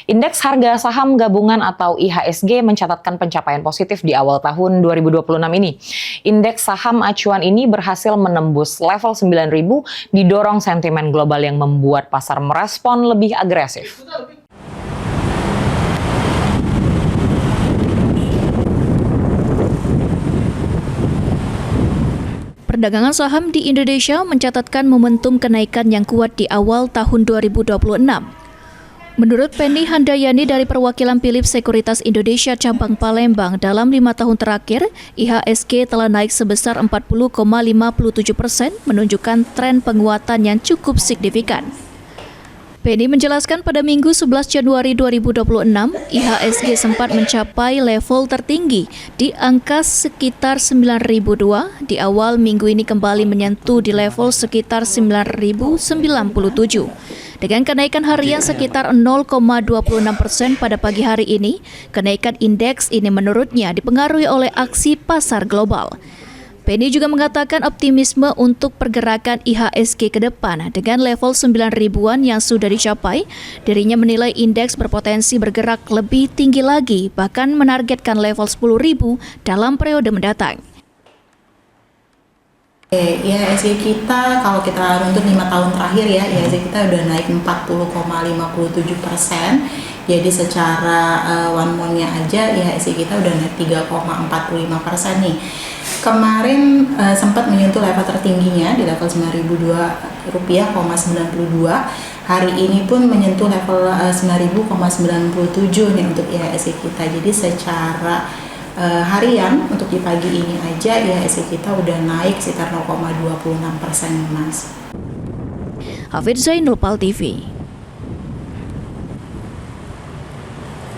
Indeks harga saham gabungan atau IHSG mencatatkan pencapaian positif di awal tahun 2026 ini. Indeks saham acuan ini berhasil menembus level 9.000 didorong sentimen global yang membuat pasar merespon lebih agresif. Perdagangan saham di Indonesia mencatatkan momentum kenaikan yang kuat di awal tahun 2026. Menurut Penny Handayani dari perwakilan Philips Sekuritas Indonesia Cabang Palembang, dalam 5 tahun terakhir, IHSG telah naik sebesar 40,57%, menunjukkan tren penguatan yang cukup signifikan. Penny menjelaskan pada Minggu 11 Januari 2026, IHSG sempat mencapai level tertinggi di angka sekitar 9.002. Di awal minggu ini kembali menyentuh di level sekitar 9.097. Dengan kenaikan harian sekitar 0,26% pada pagi hari ini, kenaikan indeks ini menurutnya dipengaruhi oleh aksi pasar global. Penny juga mengatakan optimisme untuk pergerakan IHSG ke depan dengan level 9.000-an yang sudah dicapai. Dirinya menilai indeks berpotensi bergerak lebih tinggi lagi, bahkan menargetkan level 10.000 dalam periode mendatang. IHSG kita kalau kita runtut 5 tahun terakhir ya, IHSG kita udah naik 40,57%. Jadi secara one month-nya aja IHSG kita udah naik 3,45% nih. Kemarin sempat menyentuh level tertingginya di level 9.002 rupiah,92. Hari ini pun menyentuh level 9.097 nih untuk IHSG kita. Jadi secara harian untuk di pagi ini aja IHSG kita udah naik sekitar 0,26% Mas. Hafid Zainul, PAL TV.